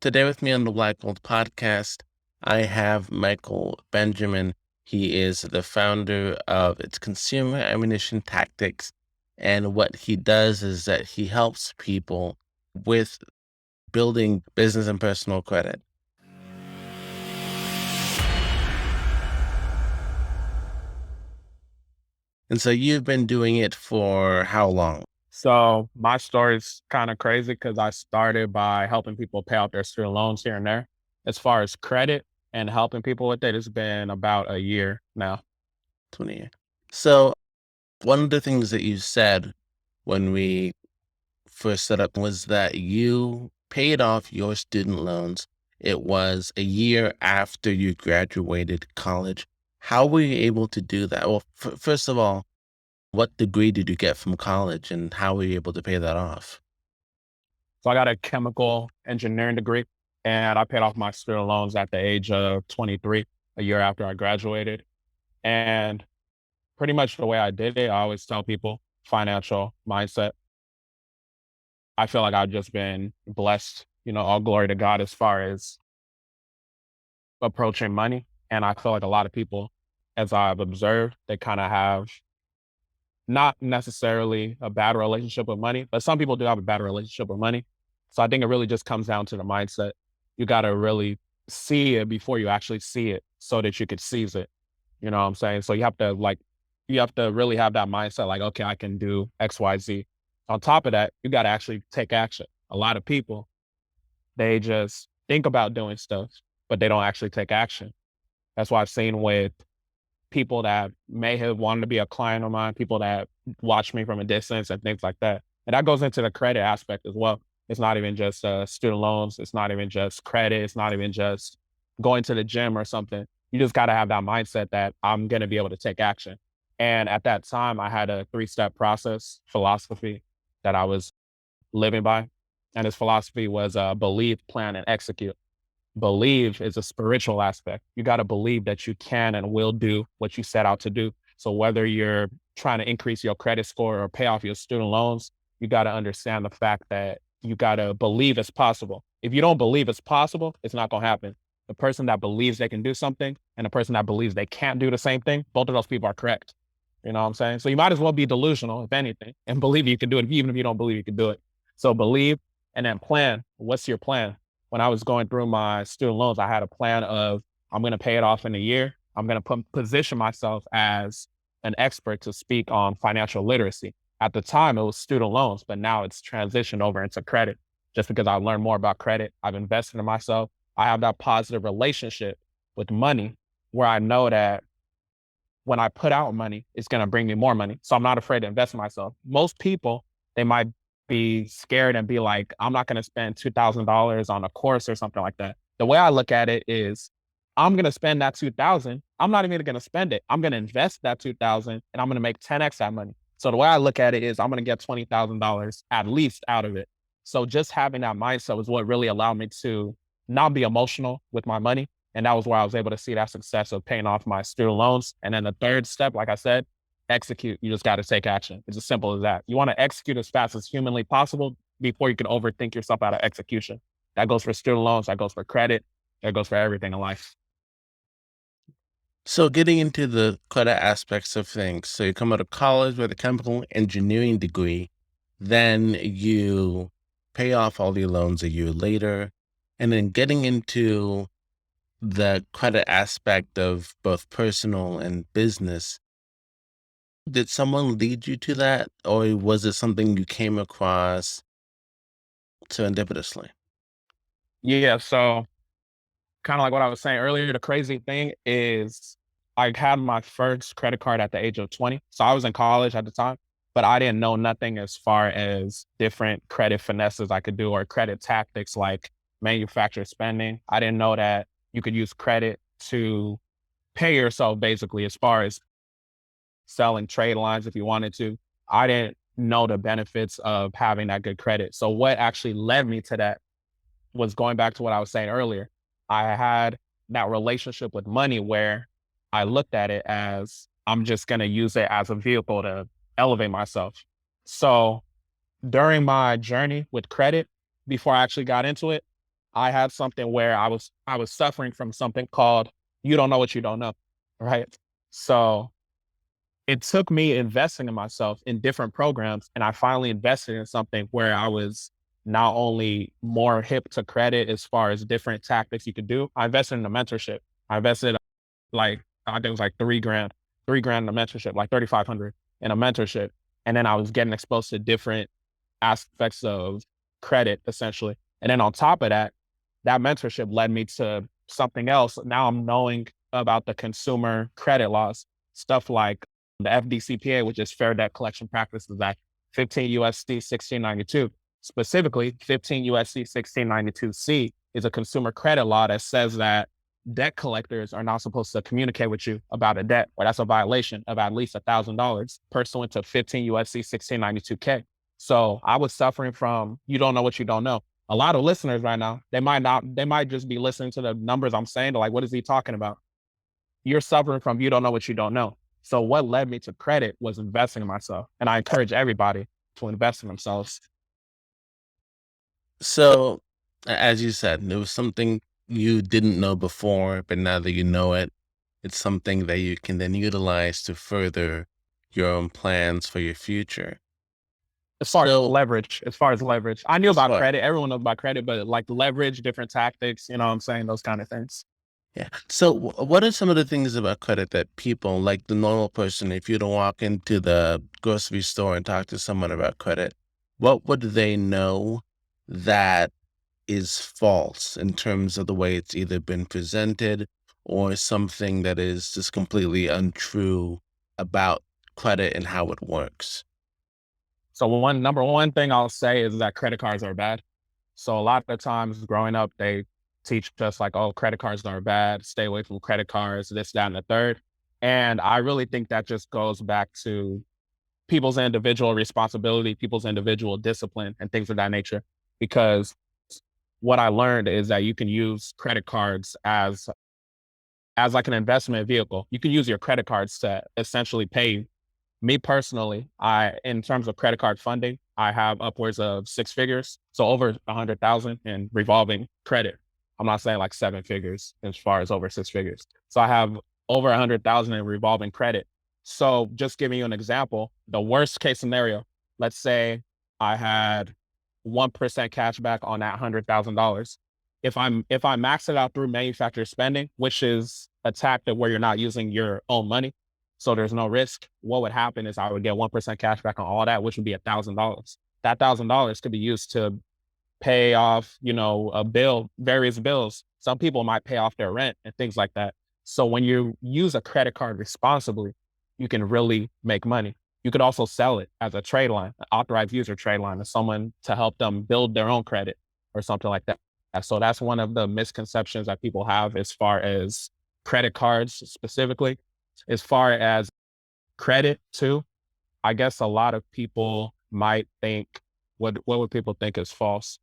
Today with me on the Black Gold podcast, I have Michael Benjamin. He is the founder of its Consumer Ammunition Tactics. And what he does is that he helps people with building business and personal credit. And so you've been doing it for how long? So my story is kind of crazy because I started by helping people pay off their student loans here and there. As far as credit and helping people with it, it's been about a year now. 20 years. So one of the things that you said when we first set up was that you paid off your student loans. It was a year after you graduated college. How were you able to do that? Well, first of all, what degree did you get from college and how were you able to pay that off? So I got a chemical engineering degree and I paid off my student loans at the age of 23, a year after I graduated. And pretty much the way I did it, I always tell people financial mindset. I feel like I've just been blessed, all glory to God as far as approaching money. And I feel like a lot of people, as I've observed, they kind of have not necessarily a bad relationship with money, but some people do have a bad relationship with money. So I think it really just comes down to the mindset. You got to really see it before you actually see it so that you could seize it. You know what I'm saying? So you have to really have that mindset like, okay, I can do X, Y, Z. On top of that, you got to actually take action. A lot of people, they just think about doing stuff, but they don't actually take action. That's what I've seen with people that may have wanted to be a client of mine, people that watch me from a distance and things like that. And that goes into the credit aspect as well. It's not even just student loans. It's not even just credit. It's not even just going to the gym or something. You just got to have that mindset that I'm going to be able to take action. And at that time, I had a 3-step process philosophy that I was living by. And this philosophy was believe, plan, and execute. Believe is a spiritual aspect. You got to believe that you can and will do what you set out to do. So whether you're trying to increase your credit score or pay off your student loans, you got to understand the fact that you got to believe it's possible. If you don't believe it's possible, it's not going to happen. The person that believes they can do something and the person that believes they can't do the same thing, both of those people are correct. You know what I'm saying? So you might as well be delusional, if anything, and believe you can do it, even if you don't believe you can do it. So believe and then plan. What's your plan? When I was going through my student loans, I had a plan of I'm going to pay it off in a year. I'm going to position myself as an expert to speak on financial literacy. At the time, it was student loans, but now it's transitioned over into credit just because I learned more about credit. I've invested in myself. I have that positive relationship with money where I know that when I put out money, it's going to bring me more money. So I'm not afraid to invest in myself. Most people, they might be scared and be like, I'm not going to spend $2,000 on a course or something like that. The way I look at it is I'm going to spend that 2,000. I'm not even going to spend it. I'm going to invest that 2,000 and I'm going to make 10x that money. So the way I look at it is I'm going to get $20,000 at least out of it. So just having that mindset was what really allowed me to not be emotional with my money. And that was where I was able to see that success of paying off my student loans. And then the third step, like I said, execute. You just got to take action. It's as simple as that. You want to execute as fast as humanly possible before you can overthink yourself out of execution. That goes for student loans. That goes for credit. That goes for everything in life. So getting into the credit aspects of things. So you come out of college with a chemical engineering degree, then you pay off all your loans a year later, and then getting into the credit aspect of both personal and business. Did someone lead you to that, or was it something you came across serendipitously? Yeah. So kind of like what I was saying earlier, the crazy thing is I had my first credit card at the age of 20. So I was in college at the time, but I didn't know nothing as far as different credit finesses I could do or credit tactics like manufacturer spending. I didn't know that you could use credit to pay yourself basically as far as selling trade lines if you wanted to. I didn't know the benefits of having that good credit. So what actually led me to that was going back to what I was saying earlier. I had that relationship with money where I looked at it as I'm just going to use it as a vehicle to elevate myself. So during my journey with credit, before I actually got into it, I had something where I was suffering from something called you don't know what you don't know, right? So it took me investing in myself in different programs, and I finally invested in something where I was not only more hip to credit as far as different tactics you could do. I invested in a mentorship. I invested like I think it was like 3 grand, 3 grand in a mentorship, like 3,500 in a mentorship. And then I was getting exposed to different aspects of credit essentially. And then on top of that, that mentorship led me to something else. Now I'm knowing about the consumer credit laws, stuff like the FDCPA, which is Fair Debt Collection Practices Act, 15 USC 1692. Specifically, 15 USC 1692C is a consumer credit law that says that debt collectors are not supposed to communicate with you about a debt, or that's a violation of at least $1,000 pursuant to 15 USC 1692K. So I was suffering from you don't know what you don't know. A lot of listeners right now, they might just be listening to the numbers I'm saying. They're like, what is he talking about? You're suffering from you don't know what you don't know. So what led me to credit was investing in myself. And I encourage everybody to invest in themselves. So, as you said, there was something you didn't know before, but now that you know it, it's something that you can then utilize to further your own plans for your future. So, As far as leverage, I knew as about far credit. Everyone knows about credit, but like leverage, different tactics, you know what I'm saying? Those kind of things. Yeah. So, what are some of the things about credit that people, like the normal person, if you don't walk into the grocery store and talk to someone about credit, what would they know that is false in terms of the way it's either been presented or something that is just completely untrue about credit and how it works? So number one thing I'll say is that credit cards are bad. So a lot of times growing up, they teach us like, oh, credit cards are bad, stay away from credit cards, this, that, and the third. And I really think that just goes back to people's individual responsibility, people's individual discipline, and things of that nature. Because what I learned is that you can use credit cards as like an investment vehicle. You can use your credit cards to essentially pay. Me personally, in terms of credit card funding, I have upwards of 6 figures, so over 100,000 in revolving credit. I'm not saying like 7 figures as far as over 6 figures. So I have over 100,000 in revolving credit. So just giving you an example, the worst case scenario, let's say I had 1% cash back on that $100,000. If I max it out through manufacturer spending, which is a tactic where you're not using your own money, so there's no risk. What would happen is I would get 1% cash back on all that, which would be $1,000. That $1,000 could be used to pay off, a bill, various bills. Some people might pay off their rent and things like that. So when you use a credit card responsibly, you can really make money. You could also sell it as a trade line, an authorized user trade line to someone to help them build their own credit or something like that. So that's one of the misconceptions that people have as far as credit cards specifically. As far as credit too, I guess a lot of people might think what would people think is false?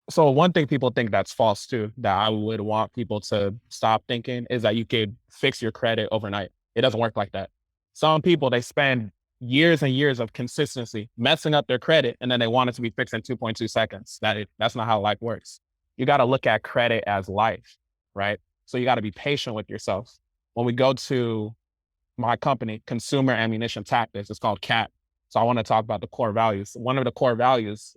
So one thing people think that's false too, that I would want people to stop thinking is that you could fix your credit overnight. It doesn't work like that. Some people they spend years and years of consistency messing up their credit and then they want it to be fixed in 2.2 seconds. That's not how life works. You got to look at credit as life, right? So you got to be patient with yourself. When we go to my company, Consumer Ammunition Tactics, it's called CAT. So I want to talk about the core values. One of the core values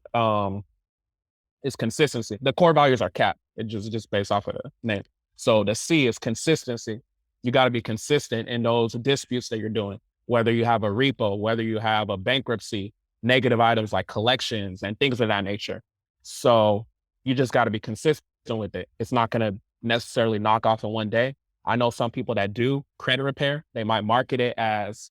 is consistency. The core values are CAT. It just based off of the name. So the C is consistency. You got to be consistent in those disputes that you're doing, whether you have a repo, whether you have a bankruptcy, negative items like collections and things of that nature. So you just got to be consistent with it. It's not going to necessarily knock off in one day. I know some people that do credit repair, they might market it as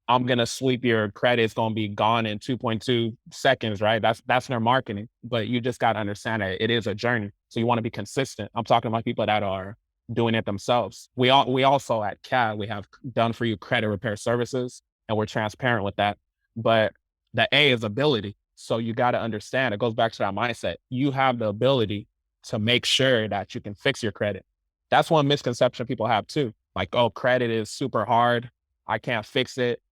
I'm gonna sweep your credit. It's gonna be gone in 2.2 seconds, right? That's their marketing. But you just gotta understand that it is a journey. So you want to be consistent. I'm talking about people that are doing it themselves. We also at CAD, we have done for you credit repair services, and we're transparent with that. But the A is ability. So you gotta understand, it goes back to that mindset. You have the ability to make sure that you can fix your credit. That's one misconception people have too. Like, oh, credit is super hard. I can't fix it.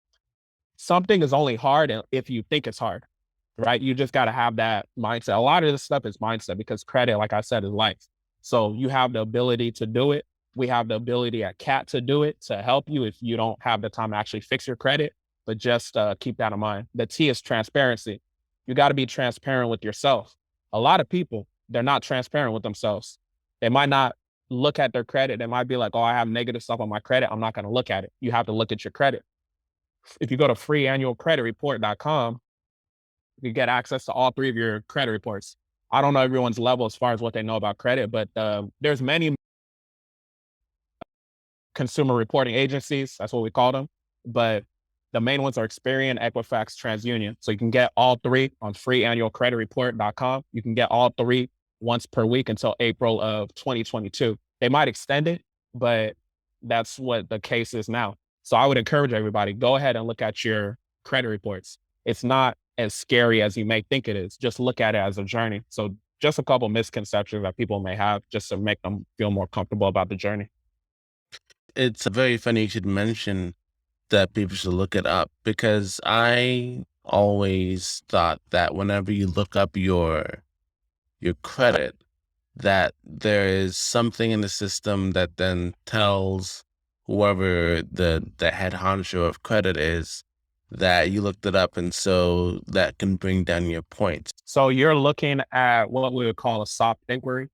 Something is only hard if you think it's hard. right? You just got to have that mindset. A lot of this stuff is mindset because credit, like I said, is life. So you have the ability to do it. We have the ability at CAT to do it to help you if you don't have the time to actually fix your credit. But just keep that in mind. The T is transparency. You got to be transparent with yourself. A lot of people, they're not transparent with themselves. They might not look at their credit. They might be like, oh, I have negative stuff on my credit. I'm not going to look at it. You have to look at your credit. If you go to freeannualcreditreport.com, you get access to all three of your credit reports. I don't know everyone's level as far as what they know about credit, but there's many consumer reporting agencies. That's what we call them. But the main ones are Experian, Equifax, TransUnion. So you can get all three on freeannualcreditreport.com. You can get all three once per week until April of 2022. They might extend it, but that's what the case is now. So I would encourage everybody, go ahead and look at your credit reports. It's not as scary as you may think it is. Just look at it as a journey. So just a couple misconceptions that people may have just to make them feel more comfortable about the journey. It's very funny you should mention that people should look it up because I always thought that whenever you look up your credit, that there is something in the system that then tells whoever the head honcho of credit is that you looked it up, and so that can bring down your points. So you're looking at what we would call a soft inquiry.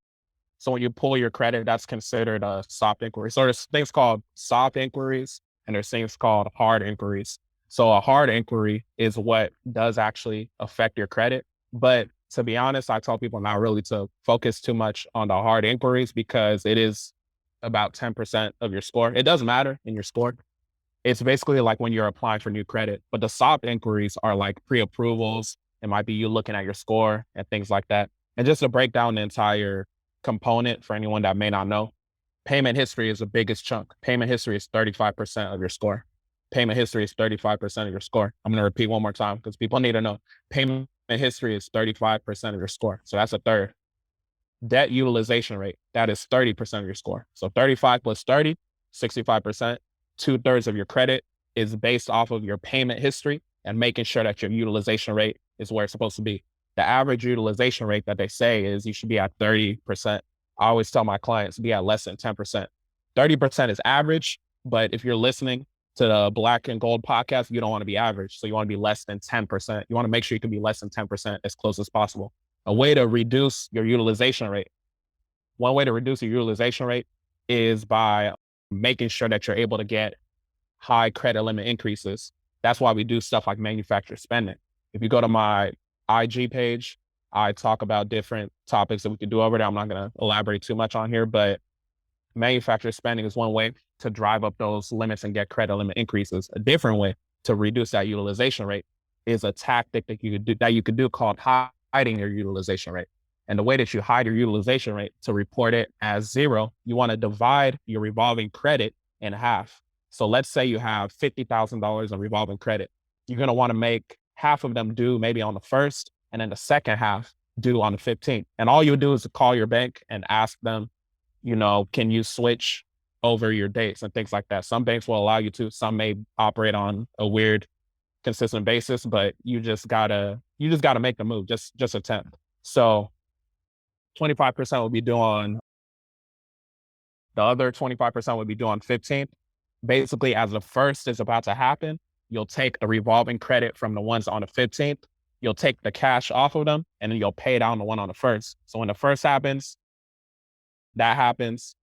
So when you pull your credit, that's considered a soft inquiry. So there's things called soft inquiries and there's things called hard inquiries. So a hard inquiry is what does actually affect your credit. But to be honest, I tell people not really to focus too much on the hard inquiries because it is about 10% of your score. It does matter in your score. It's basically like when you're applying for new credit, but the soft inquiries are like pre-approvals. It might be you looking at your score and things like that. And just to break down the entire component for anyone that may not know, payment history is the biggest chunk. Payment history is 35% of your score. Payment history is 35% of your score. I'm going to repeat one more time because people need to know. Payment history is 35% of your score. So that's a third. Debt utilization rate, that is 30% of your score. So 35 plus 30, 65%. Two-thirds of your credit is based off of your payment history and making sure that your utilization rate is where it's supposed to be. The average utilization rate that they say is you should be at 30%. I always tell my clients be at less than 10%. 30% is average, but if you're listening to the Black and Gold podcast, you don't want to be average. So you want to be less than 10%. You want to make sure you can be less than 10% as close as possible. A way to reduce your utilization rate. One way to reduce your utilization rate is by making sure that you're able to get high credit limit increases. That's why we do stuff like manufacturer spending. If you go to my IG page, I talk about different topics that we could do over there. I'm not going to elaborate too much on here, but manufacturer spending is one way to drive up those limits and get credit limit increases. A different way to reduce that utilization rate is a tactic that you could do called hiding your utilization rate. And the way that you hide your utilization rate to report it as zero, you want to divide your revolving credit in half. So let's say you have $50,000 in revolving credit. You're going to want to make half of them due maybe on the first, and then the second half due on the 15th. And all you do is call your bank and ask them, can you switch over your dates and things like that? Some banks will allow you to, some may operate on a weird consistent basis, but you just gotta make the move, just attempt. So 25% will be due on the other 25% will be due on 15th. Basically, as the first is about to happen, you'll take the revolving credit from the ones on the 15th. You'll take the cash off of them and then you'll pay down the one on the first. So when the first happens, that happens.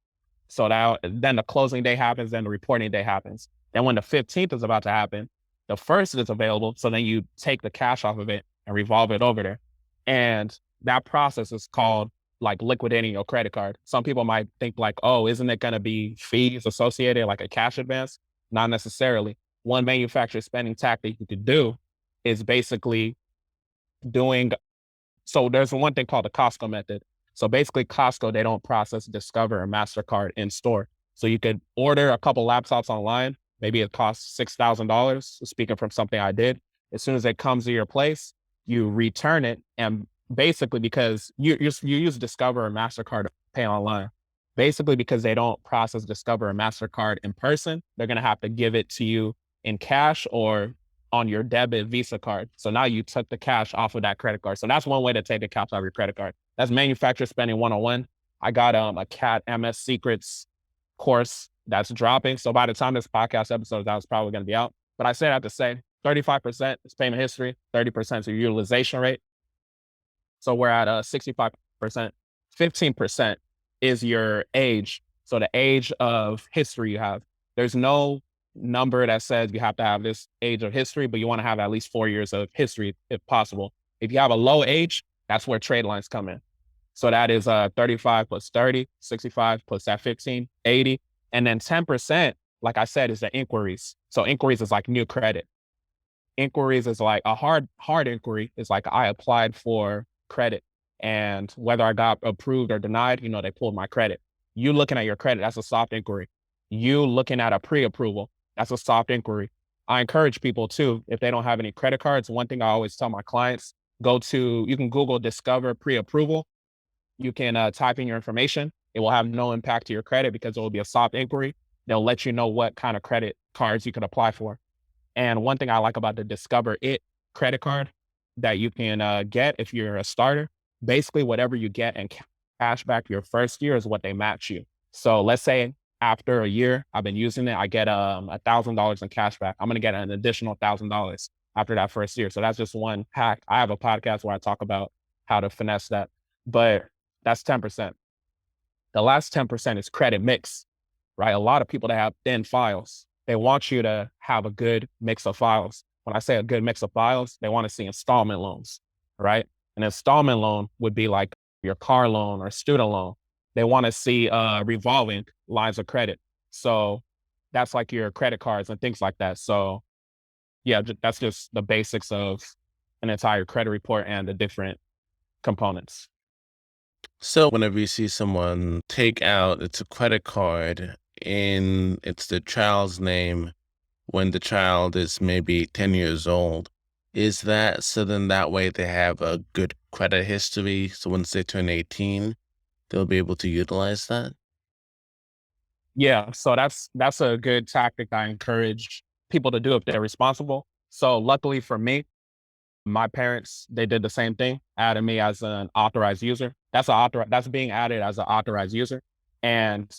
So that then the closing day happens, then the reporting day happens. Then when the 15th is about to happen, the first is available. So then you take the cash off of it and revolve it over there. And that process is called like liquidating your credit card. Some people might think like, oh, isn't it going to be fees associated like a cash advance? Not necessarily. One manufacturer spending tactic you could do is basically doing, so there's one thing called the Costco method. So basically Costco, they don't process Discover or MasterCard in store. So you could order a couple laptops online. Maybe it costs $6,000. Speaking from something I did, as soon as it comes to your place, you return it. And basically because you use Discover or MasterCard to pay online, basically because they don't process Discover or MasterCard in person, they're going to have to give it to you in cash or on your debit Visa card. So now you took the cash off of that credit card. So that's one way to take the cash off your credit card. That's manufacturer spending 101. I got a cat MS secrets course that's dropping. So by the time this podcast episode is out, it's probably going to be out. But I said I have to say 35% is payment history, 30% is your utilization rate. So we're at 65%. 15% is your age. So the age of history you have. There's no number that says you have to have this age of history, but you want to have at least 4 years of history if possible. If you have a low age, that's where trade lines come in. So that is 35 plus 30, 65 plus that 15, 80. And then 10%, like I said, is the inquiries. So inquiries is like new credit. Inquiries is like a hard inquiry is like I applied for credit, and whether I got approved or denied, they pulled my credit. You looking at your credit, that's a soft inquiry. You looking at a pre-approval, that's a soft inquiry. I encourage people too, if they don't have any credit cards, one thing I always tell my clients, you can Google discover pre-approval. You can type in your information. It will have no impact to your credit because it will be a soft inquiry. They'll let you know what kind of credit cards you can apply for. And one thing I like about the Discover It credit card that you can get if you're a starter, basically whatever you get and cash back your first year is what they match you. So let's say after a year I've been using it, I get $1,000 in cash back. I'm gonna get an additional $1,000 after that first year. So that's just one hack. I have a podcast where I talk about how to finesse that, but that's 10%. The last 10% is credit mix, right? A lot of people that have thin files, they want you to have a good mix of files. When I say a good mix of files, they want to see installment loans, right? An installment loan would be like your car loan or student loan. They want to see revolving lines of credit. So that's like your credit cards and things like that. So yeah, that's just the basics of an entire credit report and the different components. So whenever you see someone take out, it's a credit card and it's the child's name when the child is maybe 10 years old, is that so then that way they have a good credit history? So once they turn 18, they'll be able to utilize that? Yeah, so that's a good tactic I encourage people to do if they're responsible. So luckily for me, my parents, they did the same thing, added me as an authorized user. That's being added as an authorized user. And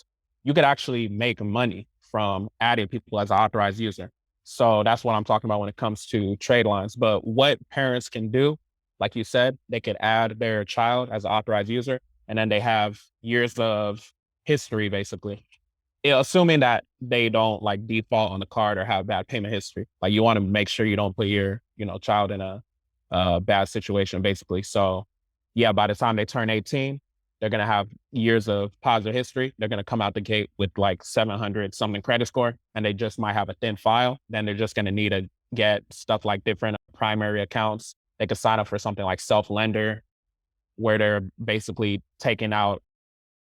you could actually make money from adding people as an authorized user. So that's what I'm talking about when it comes to trade lines. But what parents can do, like you said, they could add their child as an authorized user, and then they have years of history basically. Yeah, assuming that they don't like default on the card or have bad payment history. Like you want to make sure you don't put your, child in a bad situation, basically. So yeah, by the time they turn 18, they're gonna have years of positive history. They're gonna come out the gate with like 700 something credit score, and they just might have a thin file. Then they're just gonna need to get stuff like different primary accounts. They could sign up for something like self lender, where they're basically taking out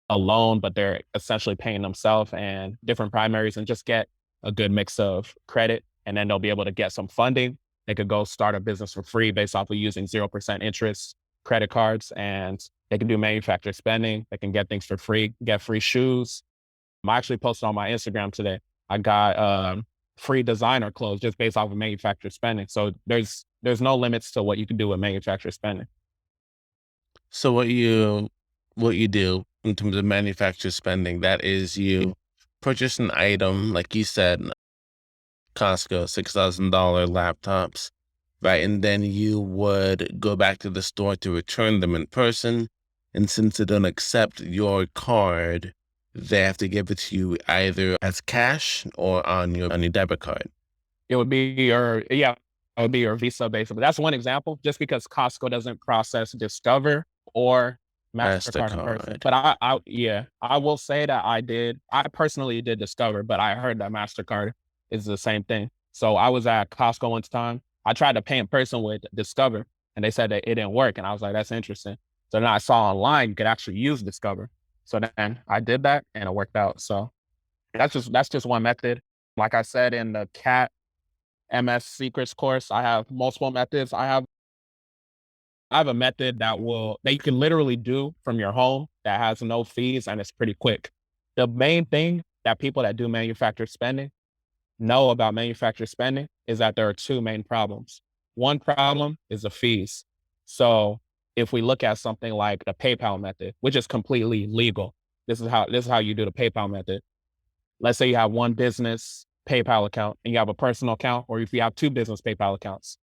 a loan, but they're essentially paying themselves and different primaries and just get a good mix of credit. And then they'll be able to get some funding. They could go start a business for free based off of using 0% interest credit cards, and they can do manufacturer spending. They can get things for free, get free shoes. I actually posted on my Instagram today. I got free designer clothes just based off of manufacturer spending. So there's no limits to what you can do with manufacturer spending. So what you do in terms of manufacturer spending, that is you purchase an item, like you said, Costco, $6,000 laptops, right? And then you would go back to the store to return them in person. And since they don't accept your card, they have to give it to you either as cash or on your debit card. It would be your yeah, it would be your Visa basically. That's one example, just because Costco doesn't process Discover or MasterCard in person. MasterCard. But I will say that I personally did Discover, but I heard that MasterCard is the same thing. So I was at Costco one time. I tried to pay in person with Discover, and they said that it didn't work. And I was like, that's interesting. So then I saw online you could actually use Discover. So then I did that and it worked out. So that's just one method. Like I said in the cat MS secrets course, I have multiple methods. I have a method that you can literally do from your home that has no fees and it's pretty quick. The main thing that people that do manufacturer spending, know about manufacturer spending is that there are two main problems. One problem is the fees. So if we look at something like the PayPal method, which is completely legal, this is how you do the PayPal method. Let's say you have one business PayPal account and you have a personal account, or if you have two business PayPal accounts,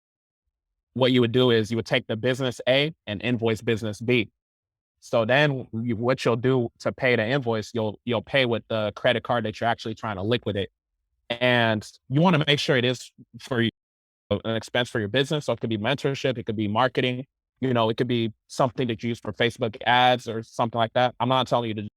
what you would do is you would take the business A and invoice business B. So then what you'll do to pay the invoice, you'll pay with the credit card that you're actually trying to liquidate. And you want to make sure it is for you, an expense for your business. So it could be mentorship, it could be marketing, it could be something that you use for Facebook ads or something like that. I'm not telling you to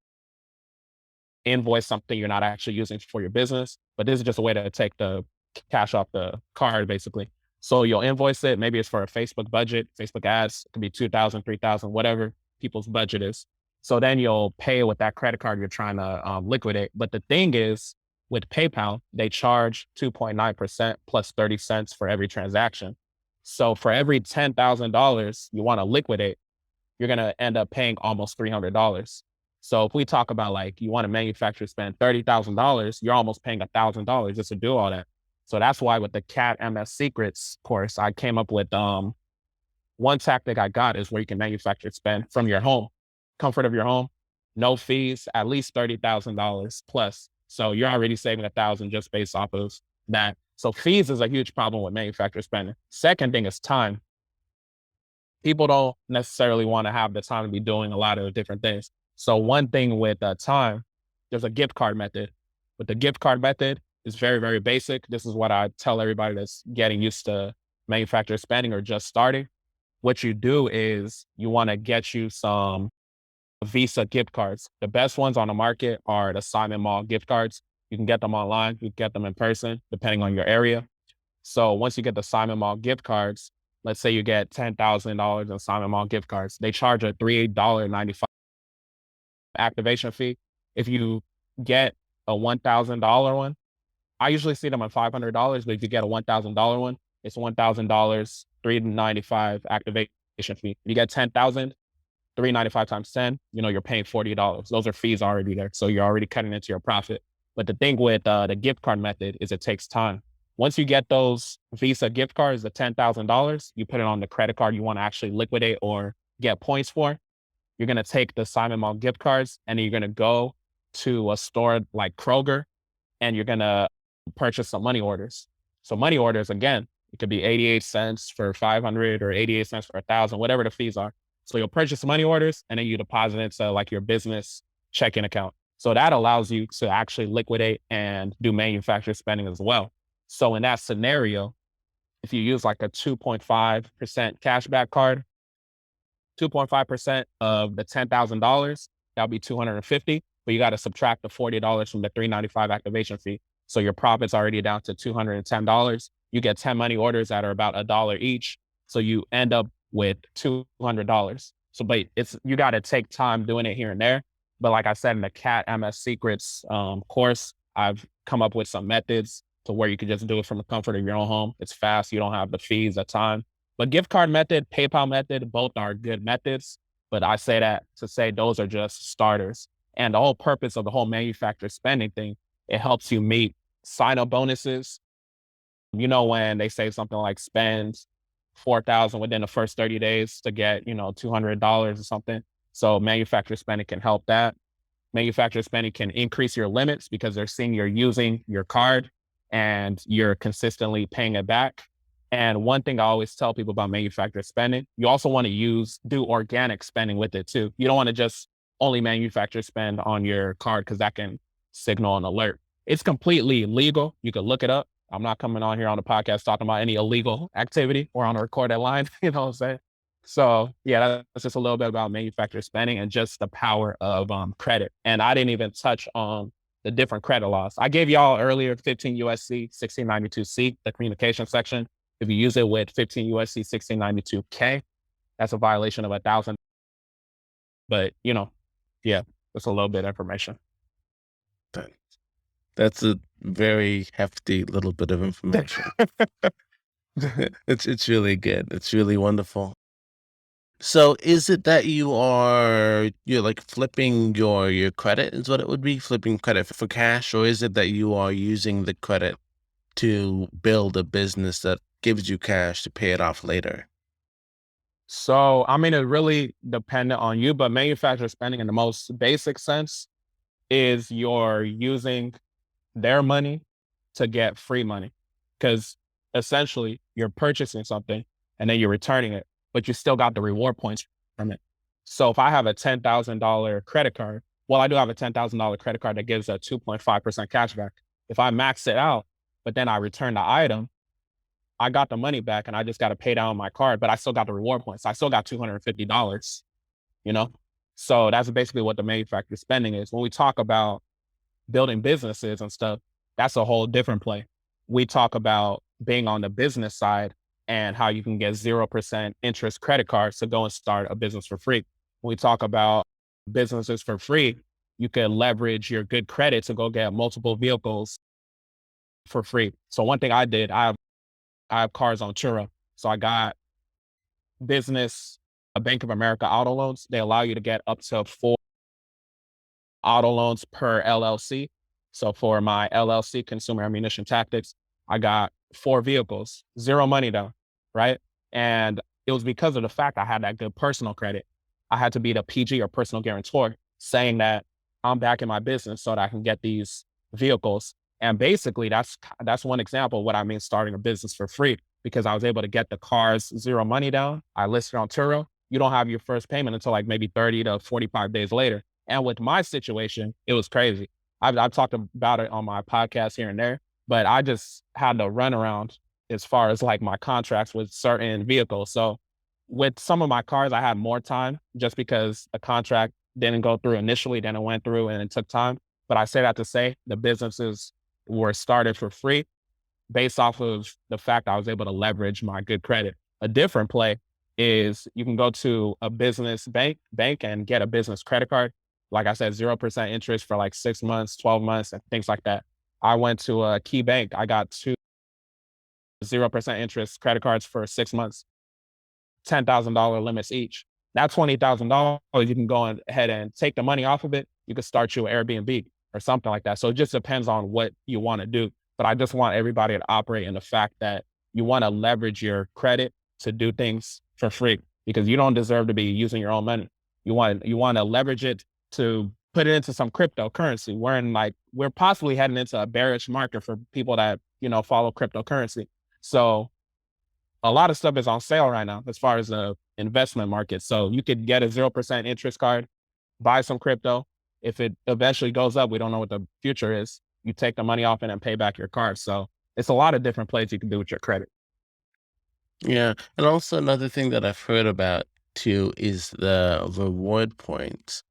invoice something you're not actually using for your business, but this is just a way to take the cash off the card, basically. So you'll invoice it. Maybe it's for a Facebook budget, Facebook ads. It could be 2,000, 3,000, whatever people's budget is. So then you'll pay with that credit card you're trying to liquidate. But the thing is, with PayPal, they charge 2.9% plus 30 cents for every transaction. So for every $10,000 you want to liquidate, you're going to end up paying almost $300. So if we talk about like you want a manufacturer spend $30,000, you're almost paying $1,000 just to do all that. So that's why with the Cat MS Secrets course, I came up with one tactic I got is where you can manufacture spend from your home, comfort of your home, no fees, at least $30,000 plus. So you're already saving 1,000 just based off of that. So fees is a huge problem with manufacturer spending. Second thing is time. People don't necessarily want to have the time to be doing a lot of different things. So one thing with time, there's a gift card method. But the gift card method is very, very basic. This is what I tell everybody that's getting used to manufacturer spending or just starting. What you do is you want to get you some Visa gift cards. The best ones on the market are the Simon Mall gift cards. You can get them online, you can get them in person, depending on your area. So once you get the Simon Mall gift cards, let's say you get $10,000 in Simon Mall gift cards, they charge a $3.95 activation fee. If you get a $1,000 one, I usually see them at $500, but if you get a $1,000 one, it's $1,000, $3.95 activation fee. If you get 10,000, $3.95 times 10, you're paying $40. Those are fees already there. So you're already cutting into your profit. But the thing with the gift card method is it takes time. Once you get those Visa gift cards, the $10,000, you put it on the credit card you want to actually liquidate or get points for. You're going to take the Simon Mall gift cards and you're going to go to a store like Kroger and you're going to purchase some money orders. So money orders, again, it could be 88 cents for 500 or 88 cents for 1,000, whatever the fees are. So you'll purchase money orders and then you deposit into like your business checking account. So that allows you to actually liquidate and do manufacturer spending as well. So in that scenario, if you use like a 2.5% cashback card, 2.5% of the $10,000, that'll be 250, but you got to subtract the $40 from the 395 activation fee. So your profit's already down to $210. You get 10 money orders that are about $1 each. So you end up with $200. So, but you got to take time doing it here and there. But like I said, in the Cat MS Secrets course, I've come up with some methods to where you can just do it from the comfort of your own home. It's fast. You don't have the fees, the time. But gift card method, PayPal method, both are good methods. But I say that to say those are just starters. And the whole purpose of the whole manufacturer spending thing, it helps you meet sign-up bonuses. When they say something like spend 4,000 within the first 30 days to get, $200 or something. So manufacturer spending can help that. Manufacturer spending can increase your limits because they're seeing you're using your card and you're consistently paying it back. And one thing I always tell people about manufacturer spending, you also want to do organic spending with it too. You don't want to just only manufacturer spend on your card because that can signal an alert. It's completely legal. You can look it up. I'm not coming on here on the podcast talking about any illegal activity or on a recorded line, you know what I'm saying? So yeah, that's just a little bit about manufacturer spending and just the power of credit. And I didn't even touch on the different credit laws. I gave y'all earlier 15 USC 1692C, the communication section. If you use it with 15 USC 1692K, that's a violation of 1,000. But yeah, that's a little bit of information. That- That's a very hefty little bit of information. It's really good. It's really wonderful. So is it that you're like flipping your credit is what it would be, flipping credit for cash, or is it that you are using the credit to build a business that gives you cash to pay it off later? So, I mean, it really dependent on you, but manufacturer spending in the most basic sense is you're using their money to get free money. Because essentially you're purchasing something and then you're returning it, but you still got the reward points from it. So if I have a $10,000 credit card, well, I do have a $10,000 credit card that gives a 2.5% cash back. If I max it out, but then I return the item, I got the money back and I just got to pay down my card, but I still got the reward points. I still got $250, you know? So that's basically what the manufacturer spending is. When we talk about building businesses and stuff, that's a whole different play. We talk about being on the business side and how you can get 0% interest credit cards to go and start a business for free. When we talk about businesses for free, you can leverage your good credit to go get multiple vehicles for free. So one thing I did, I have cars on Turo. So I got business, a Bank of America auto loans. They allow you to get up to 4 auto loans per LLC. So for my LLC, Consumer Ammunition Tactics, I got 4 vehicles, zero money down, right? And it was because of the fact I had that good personal credit. I had to be the PG or personal guarantor saying that I'm back in my business so that I can get these vehicles. And basically that's one example of what I mean starting a business for free, because I was able to get the cars zero money down. I listed on Turo. You don't have your first payment until like maybe 30 to 45 days later. And with my situation, it was crazy. I've talked about it on my podcast here and there, but I just had to run around as far as like my contracts with certain vehicles. So with some of my cars, I had more time just because the contract didn't go through initially, then it went through and it took time. But I say that to say the businesses were started for free based off of the fact I was able to leverage my good credit. A different play is you can go to a business bank and get a business credit card. Like I said, 0% interest for like 6 months, 12 months, and things like that. I went to a key bank. I got 2 0% interest credit cards for 6 months, $10,000 limits each. That $20,000, you can go ahead and take the money off of it. You could start your Airbnb or something like that. So it just depends on what you want to do. But I just want everybody to operate in the fact that you want to leverage your credit to do things for free, because you don't deserve to be using your own money. You want to leverage it to put it into some cryptocurrency. We're possibly heading into a bearish market for people that, follow cryptocurrency. So a lot of stuff is on sale right now as far as the investment market. So you could get a 0% interest card, buy some crypto. If it eventually goes up, we don't know what the future is. You take the money off it and pay back your card. So it's a lot of different plays you can do with your credit. Yeah. And also another thing that I've heard about too is the reward points,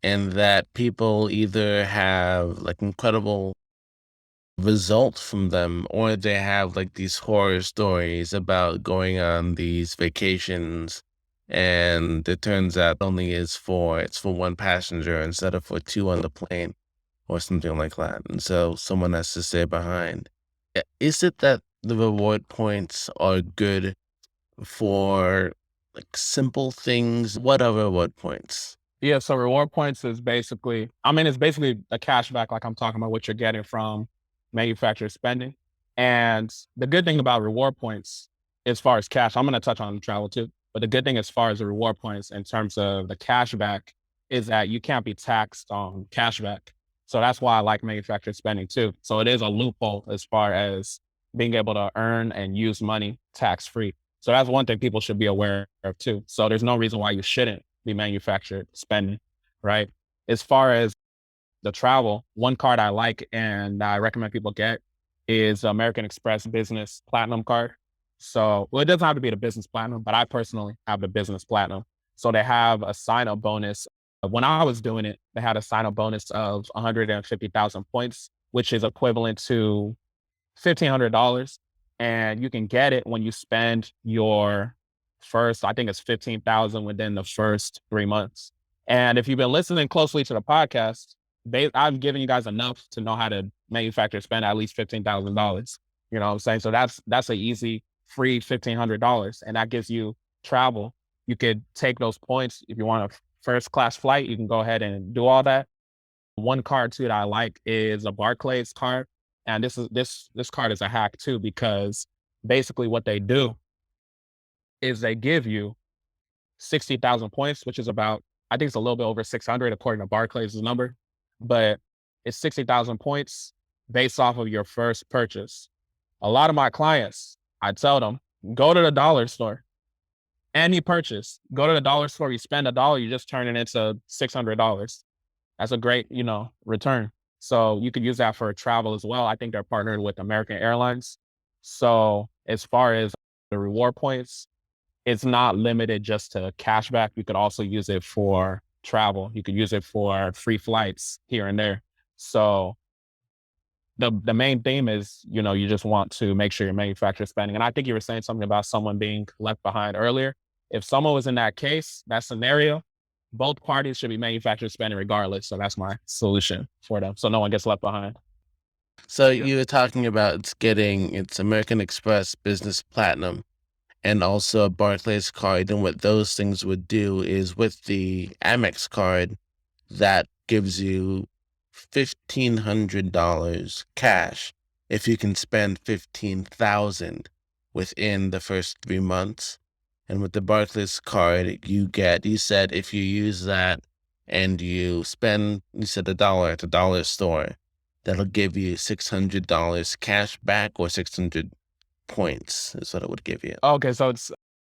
and that people either have like incredible results from them, or they have like these horror stories about going on these vacations, and it turns out it's for one passenger instead of for two on the plane or something like that, and so someone has to stay behind. Is it that the reward points are good for like simple things? What are reward points? Yeah, so reward points is basically, I mean, it's basically a cashback, like I'm talking about what you're getting from manufacturer spending. And the good thing about reward points, as far as cash, I'm going to touch on travel too. But the good thing as far as the reward points in terms of the cashback is that you can't be taxed on cashback. So that's why I like manufacturer spending too. So it is a loophole as far as being able to earn and use money tax free. So that's one thing people should be aware of too. So there's no reason why you shouldn't be manufactured spending, right? As far as the travel, one card I like and I recommend people get is the American Express Business Platinum card. So, well, it doesn't have to be the business platinum, but I personally have the business platinum. So they have a sign up bonus. When I was doing it, they had a sign up bonus of 150,000 points, which is equivalent to $1,500, and you can get it when you spend your first, I think it's 15,000 within the first 3 months. And if you've been listening closely to the podcast, I've given you guys enough to know how to manufacture spend at least $15,000. You know what I'm saying? So that's an easy, free $1,500, and that gives you travel. You could take those points if you want a first class flight. You can go ahead and do all that. One card too that I like is a Barclays card. And this card is a hack too, because basically what they do is they give you 60,000 points, which is about, I think it's a little bit over 600 according to Barclays' number, but it's 60,000 points based off of your first purchase. A lot of my clients, I tell them, go to the dollar store, any purchase, go to the dollar store, you spend $1, you just turn it into $600. That's a great, return. So you could use that for travel as well. I think they're partnered with American Airlines. So as far as the reward points, it's not limited just to cashback. You could also use it for travel. You could use it for free flights here and there. So the main theme is, you just want to make sure your manufacturer spending. And I think you were saying something about someone being left behind earlier. If someone was in that case, that scenario, both parties should be manufacturer spending regardless. So that's my solution for them. So no one gets left behind. So you were talking about it's American Express Business Platinum and also a Barclays card. And what those things would do is with the Amex card, that gives you $1,500 cash if you can spend 15,000 within the first 3 months. And with the Barclays card, you said if you use that and you said $1 at the dollar store, that'll give you $600 cash back, or 600 points is what it would give you. Okay, so it's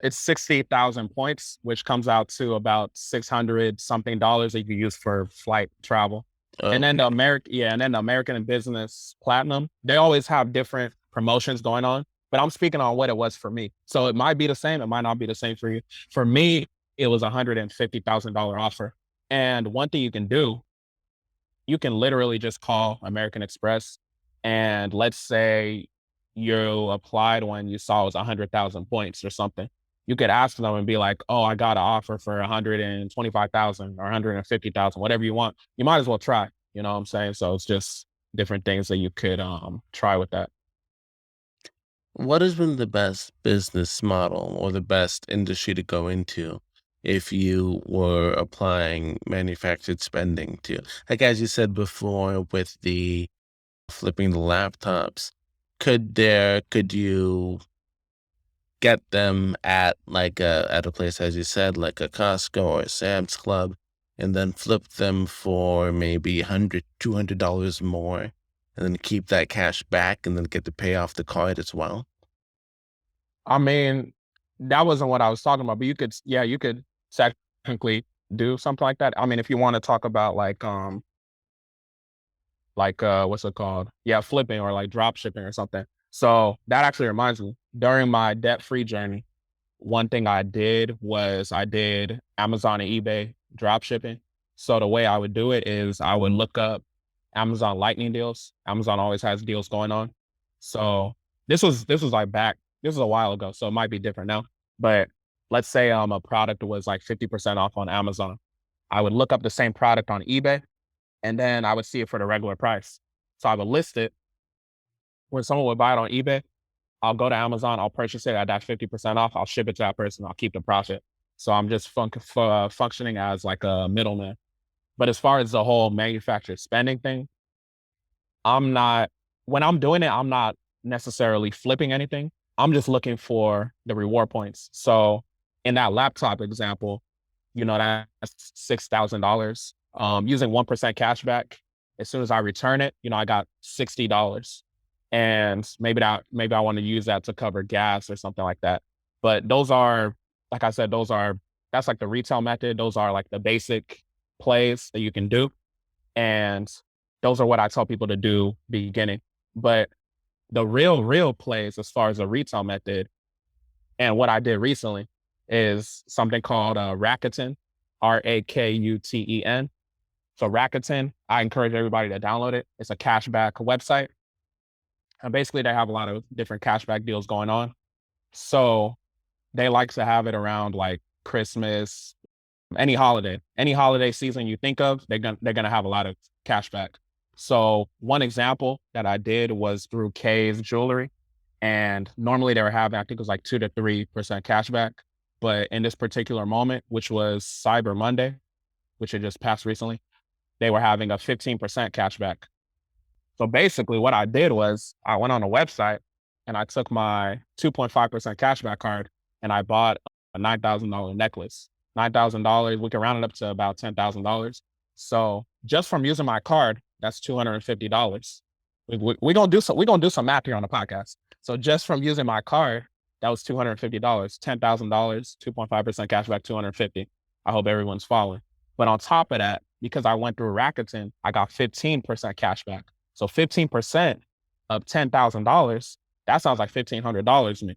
60,000 points, which comes out to about 600 something dollars that you can use for flight travel. And then Okay. and then the American and Business Platinum, they always have different promotions going on, but I'm speaking on what it was for me. So it might be the same, it might not be the same for you. For me, it was $150,000 offer. And one thing you can do, you can literally just call American Express, and let's say you applied when you saw it was 100,000 points or something. You could ask them and be like, "Oh, I got an offer for 125,000 or 150,000, whatever you want." You might as well try. You know what I'm saying? So it's just different things that you could try with that. What has been the best business model or the best industry to go into if you were applying manufactured spending to? Like as you said before with the flipping the laptops, could you get them at at a place, as you said, like a Costco or a Sam's Club, and then flip them for maybe 100, $200 more, and then keep that cash back and then get to pay off the card as well? I mean, that wasn't what I was talking about, but you could technically do something like that. I mean, if you want to talk about what's it called? Yeah, flipping or like drop shipping or something. So that actually reminds me, during my debt free journey, one thing I did was I did Amazon and eBay drop shipping. So the way I would do it is I would look up Amazon Lightning deals. Amazon always has deals going on. So this was like this was a while ago, so it might be different now. But let's say a product was like 50% off on Amazon. I would look up the same product on eBay, and then I would see it for the regular price. So I would list it. When someone would buy it on eBay, I'll go to Amazon, I'll purchase it at that 50% off, I'll ship it to that person, I'll keep the profit. So I'm just functioning as like a middleman. But as far as the whole manufacturer spending thing, I'm not, when I'm doing it, I'm not necessarily flipping anything. I'm just looking for the reward points. So in that laptop example, that's $6,000. Using 1% cash back, as soon as I return it, I got $60. And maybe I want to use that to cover gas or something like that. But those are, like I said, that's like the retail method. Those are like the basic plays that you can do. And those are what I tell people to do beginning. But the real plays as far as a retail method and what I did recently is something called Rakuten, Rakuten. So Rakuten, I encourage everybody to download it. It's a cashback website. And basically they have a lot of different cashback deals going on. So they like to have it around like Christmas, any holiday season you think of, they're gonna have a lot of cash back. So one example that I did was through Kay's Jewelry, and normally they were having, I think it was like 2 to 3% cash back, but in this particular moment, which was Cyber Monday, which had just passed recently, they were having a 15% cash back. So basically, what I did was I went on a website and I took my 2.5% cashback card and I bought a $9,000 necklace. $9,000, we can round it up to about $10,000. So just from using my card, that's $250. We're gonna do some math here on the podcast. So just from using my card, that was $250, $10,000, 2.5% cashback, 250. I hope everyone's following. But on top of that, because I went through Rakuten, I got 15% cashback. So 15% of $10,000, that sounds like $1,500 to me.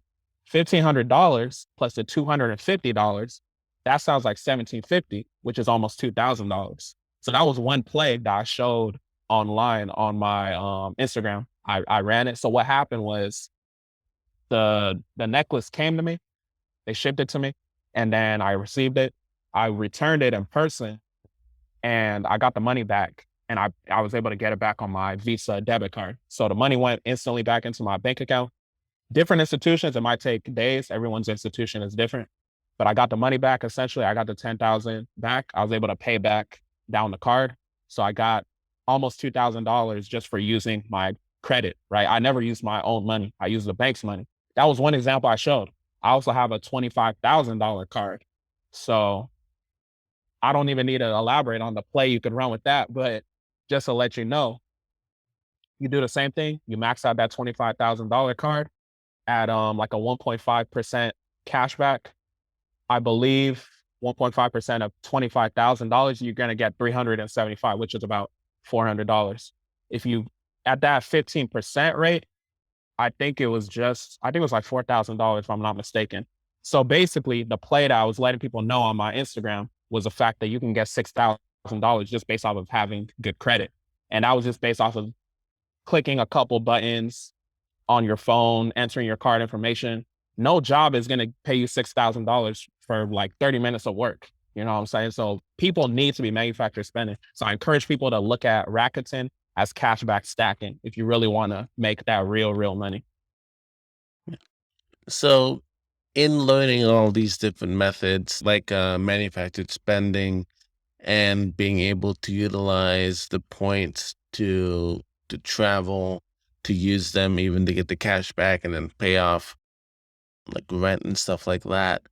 $1,500 plus the $250, that sounds like $1,750, which is almost $2,000. So that was one play that I showed online on my Instagram. I ran it. So what happened was the necklace came to me, they shipped it to me, and then I received it. I returned it in person and I got the money back and I was able to get it back on my Visa debit card. So the money went instantly back into my bank account. Different institutions, it might take days. Everyone's institution is different, but I got the money back. Essentially, I got the 10,000 back. I was able to pay back down the card. So I got almost $2,000 just for using my credit, right? I never used my own money. I used the bank's money. That was one example I showed. I also have a $25,000 card. So I don't even need to elaborate on the play you could run with that, but just to let you know, you do the same thing. You max out that $25,000 card at like a 1.5% cashback. I believe 1.5% of $25,000, you're gonna get 375, which is about $400. If you at that 15% rate, I think it was like $4,000 if I'm not mistaken. So basically, the play that I was letting people know on my Instagram was the fact that you can get $6,000 just based off of having good credit. And that was just based off of clicking a couple buttons on your phone, entering your card information. No job is going to pay you $6,000 for like 30 minutes of work. You know what I'm saying? So people need to be manufacturer spending. So I encourage people to look at Rakuten as cashback stacking if you really want to make that real money. So, in learning all these different methods, like manufactured spending and being able to utilize the points to travel, to use them even to get the cash back and then pay off like rent and stuff like that.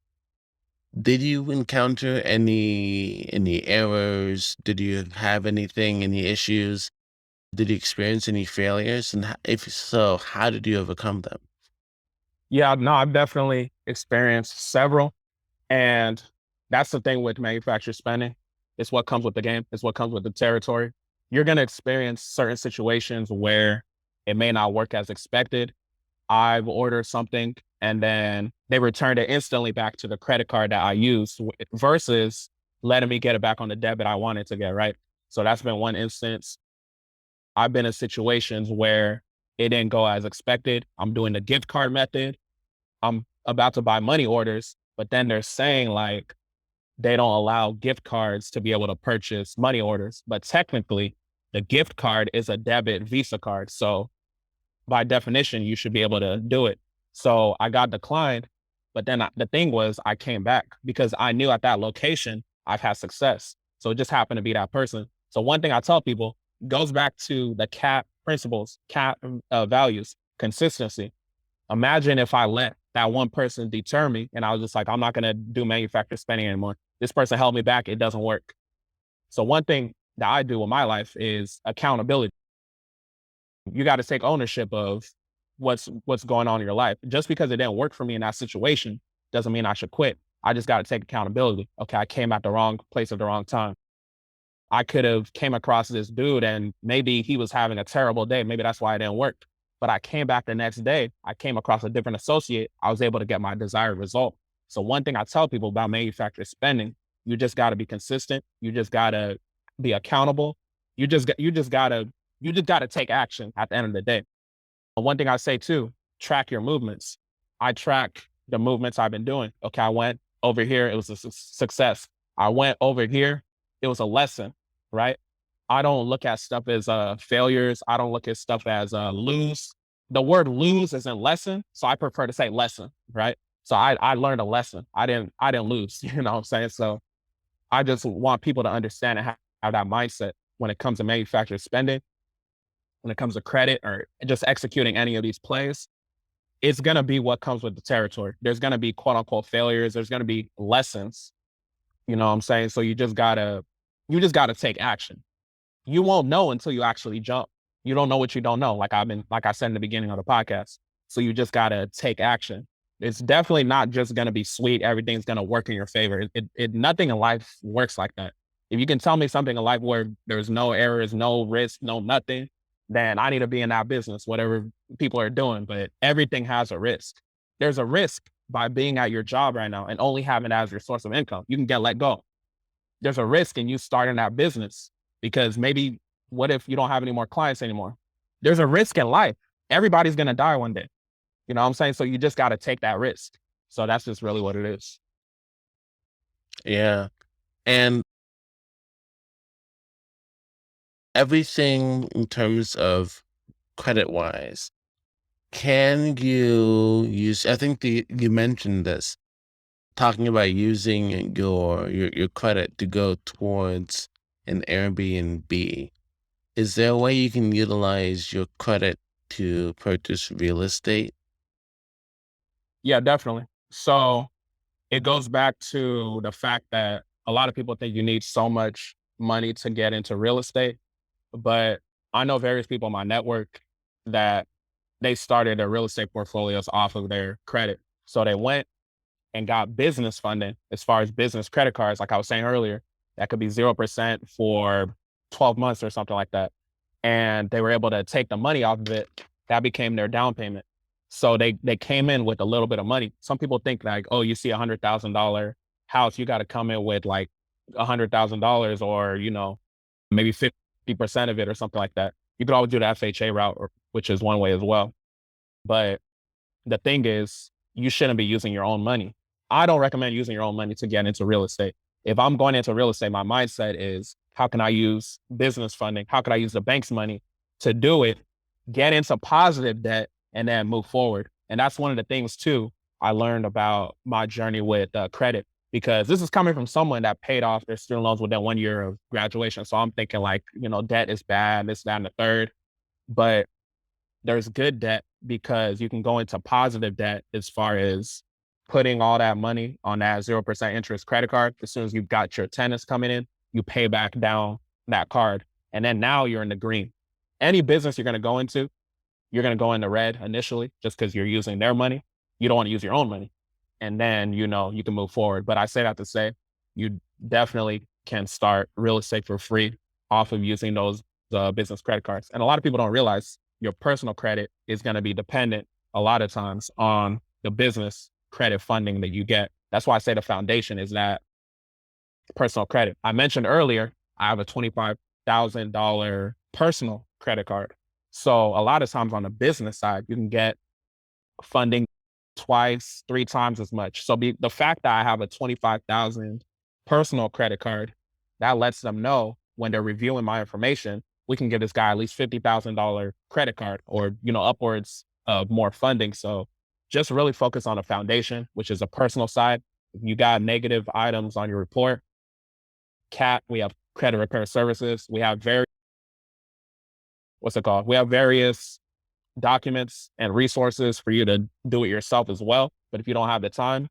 Did you encounter any errors? Did you have any issues? Did you experience any failures? And if so, how did you overcome them? Yeah, no, I've definitely experienced several. And that's the thing with manufacturer spending. It's what comes with the game. It's what comes with the territory. You're going to experience certain situations where it may not work as expected. I've ordered something and then they returned it instantly back to the credit card that I used versus letting me get it back on the debit I wanted to get, right? So that's been one instance. I've been in situations where it didn't go as expected. I'm doing the gift card method. I'm about to buy money orders, but then they're saying like they don't allow gift cards to be able to purchase money orders. But technically, the gift card is a debit Visa card. So by definition, you should be able to do it. So I got declined. But then the thing was, I came back because I knew at that location I've had success. So it just happened to be that person. So one thing I tell people goes back to the CAP principles, CAP values, consistency. Imagine if I let that one person deter me and I was just like, I'm not going to do manufacturer spending anymore. This person held me back. It doesn't work. So one thing that I do with my life is accountability. You got to take ownership of what's going on in your life. Just because it didn't work for me in that situation doesn't mean I should quit. I just got to take accountability. Okay, I came at the wrong place at the wrong time. I could have came across this dude and maybe he was having a terrible day. Maybe that's why it didn't work. But I came back the next day. I came across a different associate. I was able to get my desired result. So one thing I tell people about manufacturer spending, you just got to be consistent. You just got to be accountable. You just got to take action at the end of the day. And one thing I say too, track your movements. I track the movements I've been doing. Okay, I went over here. It was a success. I went over here. It was a lesson, right? I don't look at stuff as failures. I don't look at stuff as lose. The word lose isn't lesson, so I prefer to say lesson, right? So I learned a lesson. I didn't lose. You know what I'm saying? So I just want people to understand and have that mindset when it comes to manufacturer spending. when it comes to credit or just executing any of these plays, it's going to be what comes with the territory. There's going to be quote unquote failures. There's going to be lessons. You know what I'm saying? So you just gotta take action. You won't know until you actually jump. You don't know what you don't know. Like I said in the beginning of the podcast. So you just gotta take action. It's definitely not just gonna be sweet. Everything's gonna work in your favor. Nothing in life works like that. If you can tell me something in life where there's no errors, no risk, no nothing, then I need to be in that business, whatever people are doing. But everything has a risk. There's a risk by being at your job right now and only having it as your source of income. You can get let go. There's a risk in you starting that business because maybe what if you don't have any more clients anymore? There's a risk in life. Everybody's going to die one day. You know what I'm saying? So you just got to take that risk. So that's just really what it is. Yeah. And everything in terms of credit wise, can you use, I think you mentioned this, talking about using your credit to go towards an Airbnb. Is there a way you can utilize your credit to purchase real estate? Yeah, definitely. So it goes back to the fact that a lot of people think you need so much money to get into real estate. But I know various people in my network that they started their real estate portfolios off of their credit. So they went and got business funding as far as business credit cards, like I was saying earlier, that could be 0% for 12 months or something like that. And they were able to take the money off of it. That became their down payment. So they came in with a little bit of money. Some people think like, oh, you see $100,000 house, you got to come in with like $100,000 or, maybe 50% of it or something like that. You could always do the FHA route, which is one way as well. But the thing is, you shouldn't be using your own money. I don't recommend using your own money to get into real estate. If I'm going into real estate, my mindset is how can I use business funding? How can I use the bank's money to do it, get into positive debt, and then move forward? And that's one of the things too I learned about my journey with credit, because this is coming from someone that paid off their student loans within 1 year of graduation. So I'm thinking like, debt is bad, this, that, and the third. But there's good debt because you can go into positive debt as far as putting all that money on that 0% interest credit card. As soon as you've got your tenants coming in, you pay back down that card. And then now you're in the green. Any business you're going to go into, you're going to go in the red initially just because you're using their money. You don't want to use your own money. And then, you can move forward. But I say that to say you definitely can start real estate for free off of using those business credit cards. And a lot of people don't realize your personal credit is going to be dependent a lot of times on the business credit funding that you get. That's why I say the foundation is that personal credit. I mentioned earlier, I have a $25,000 personal credit card. So a lot of times on the business side, you can get funding twice, three times as much. So the fact that I have a 25,000 personal credit card, that lets them know when they're reviewing my information, we can give this guy at least $50,000 credit card or, upwards of more funding. So just really focus on a foundation, which is a personal side. If you got negative items on your report, we have credit repair services. We have what's it called? We have various documents and resources for you to do it yourself as well. But if you don't have the time,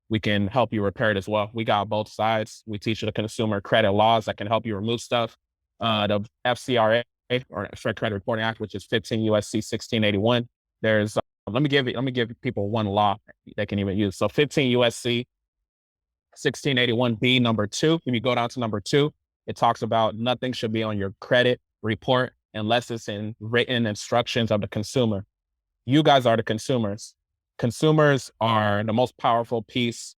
we can help you repair it as well. We got both sides. We teach you the consumer credit laws that can help you remove stuff. The FCRA, or Fair Credit Reporting Act, which is 15 USC 1681. There's let me give people one law they can even use. So 15 USC 1681B number 2. If you go down to number 2, it talks about nothing should be on your credit report unless it's in written instructions of the consumer. You guys are the consumers. Consumers are the most powerful piece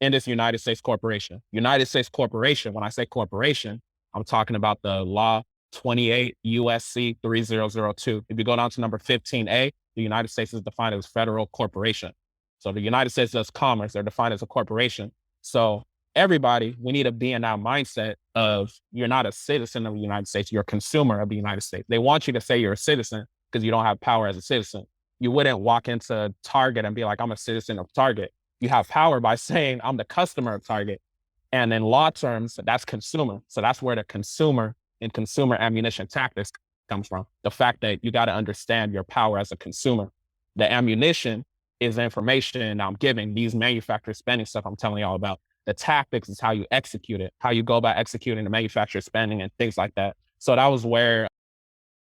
in this United States corporation. United States corporation, when I say corporation, I'm talking about the law 28 USC 3002. If you go down to number 15A, the United States is defined as federal corporation. So the United States does commerce. They're defined as a corporation. So everybody, we need to be in that mindset of you're not a citizen of the United States, you're a consumer of the United States. They want you to say you're a citizen because you don't have power as a citizen. You wouldn't walk into Target and be like, I'm a citizen of Target. You have power by saying I'm the customer of Target. And in law terms, that's consumer. So that's where the consumer and consumer ammunition tactics comes from. The fact that you got to understand your power as a consumer. The ammunition is the information I'm giving, these manufacturer spending stuff I'm telling y'all about. The tactics is how you execute it, how you go about executing the manufacturer spending and things like that. So that was where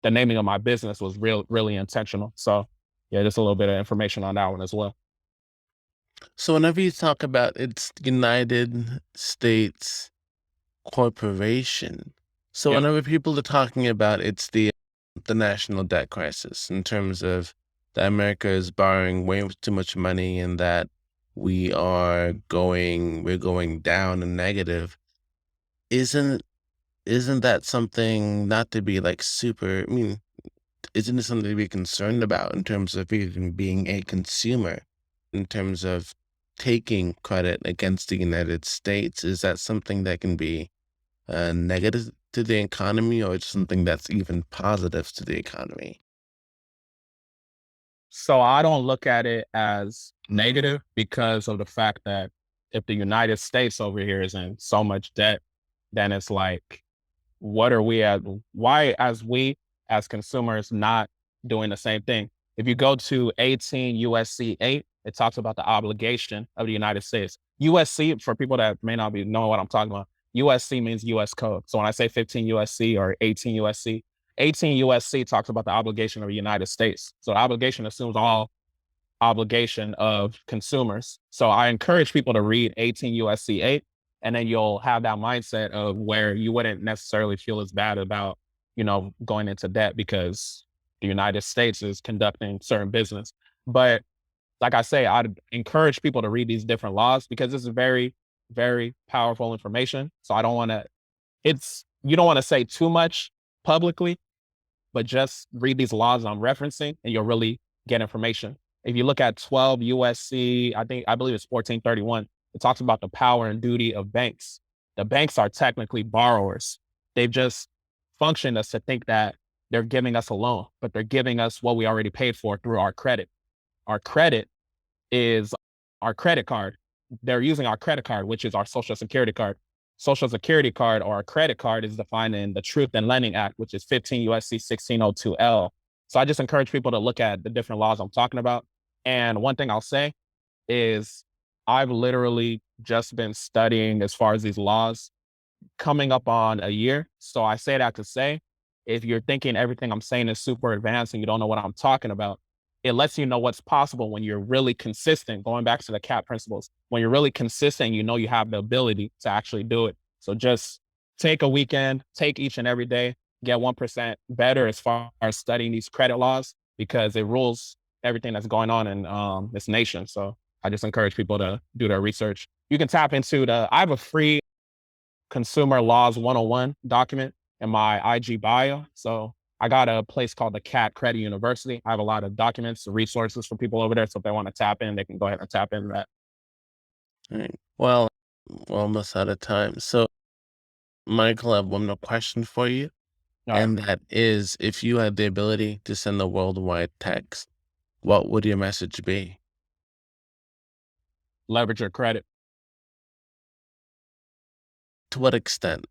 the naming of my business was really intentional. So yeah, just a little bit of information on that one as well. So whenever you talk about it's United States Corporation, so Yep. whenever people are talking about it's the national debt crisis in terms of that America is borrowing way too much money and that we're going down and negative, isn't isn't that something not to be like super I mean, isn't it something to be concerned about in terms of even being a consumer, in terms of taking credit against the United States? Is that something that can be negative to the economy, or it's something that's even positive to the economy? So I don't look at it as negative because of the fact that if the United States over here is in so much debt, then it's like, what are we at? Why, as we as consumers, not doing the same thing? If you go to 18 USC 8, it talks about the obligation of the United States. USC, for people that may not be knowing what I'm talking about, USC means US code. So when I say 15 USC or 18 USC, 18 USC talks about the obligation of the United States. So the obligation assumes all obligation of consumers. So I encourage people to read 18 USC 8, and then you'll have that mindset of where you wouldn't necessarily feel as bad about, going into debt because the United States is conducting certain business. But like I say, I'd encourage people to read these different laws because this is very, very powerful information. So I don't want to, you don't want to say too much publicly, but just read these laws I'm referencing and you'll really get information. If you look at 12 USC, I believe it's 1431, it talks about the power and duty of banks. The banks are technically borrowers. They've just functioned us to think that they're giving us a loan, but they're giving us what we already paid for through our credit. Our credit is our credit card. They're using our credit card, which is our social security card. Social security card or a credit card is defined in the Truth in Lending Act, which is 15 USC 1602L. So I just encourage people to look at the different laws I'm talking about. And one thing I'll say is I've literally just been studying as far as these laws coming up on a year. So I say that to say, if you're thinking everything I'm saying is super advanced and you don't know what I'm talking about, it lets you know what's possible when you're really consistent. Going back to the CAP principles, when you're really consistent, you have the ability to actually do it. So just take a weekend, take each and every day, get 1% better as far as studying these credit laws because it rules everything that's going on in this nation. So I just encourage people to do their research. You can tap into I have a free Consumer Laws 101 document in my IG bio. So I got a place called the Cat Credit University. I have a lot of documents, resources for people over there. So if they want to tap in, they can go ahead and tap into that. Right. Well, we're almost out of time. So, Michael, I have one more question for you. All right. And that is, if you had the ability to send a worldwide text, what would your message be? Leverage your credit. To what extent?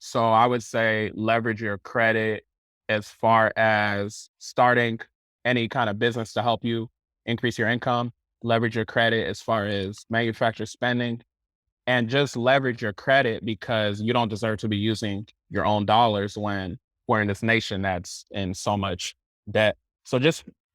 So I would say leverage your credit as far as starting any kind of business to help you increase your income. Leverage your credit as far as manufacturer spending and just leverage your credit because you don't deserve to be using your own dollars when we're in this nation that's in so much debt. So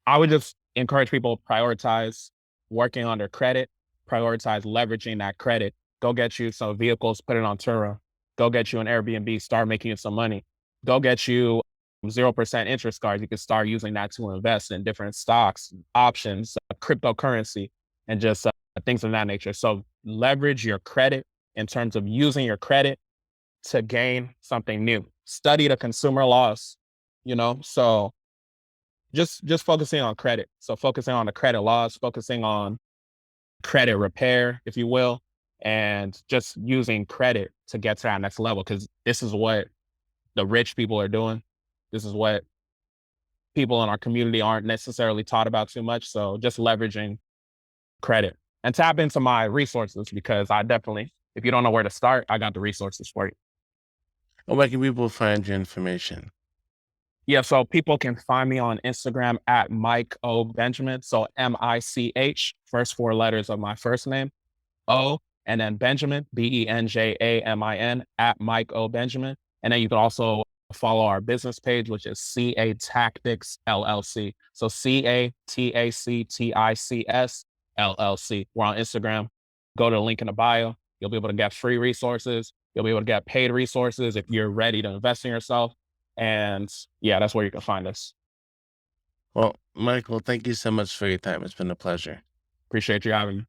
I would just encourage people to prioritize working on their credit, prioritize leveraging that credit. Go get you some vehicles, put it on Turo. Go get you an Airbnb, start making you some money. Go get you 0% interest cards. You can start using that to invest in different stocks, options, cryptocurrency, and just things of that nature. So leverage your credit in terms of using your credit to gain something new. Study the consumer laws, so just focusing on credit. So focusing on the credit laws, focusing on credit repair, if you will, and just using credit to get to that next level. Cause this is what the rich people are doing. This is what people in our community aren't necessarily taught about too much. So just leveraging credit and tap into my resources because if you don't know where to start, I got the resources for you. Or where can people find your information? Yeah, so people can find me on Instagram at Mike O Benjamin. So Mich, first four letters of my first name, O, and then Benjamin, Benjamin, at Mike O Benjamin. And then you can also follow our business page, which is CA Tactics LLC. So CATACTICS LLC. We're on Instagram. Go to the link in the bio. You'll be able to get free resources. You'll be able to get paid resources if you're ready to invest in yourself. And yeah, that's where you can find us. Well, Michael, thank you so much for your time. It's been a pleasure. Appreciate you having me.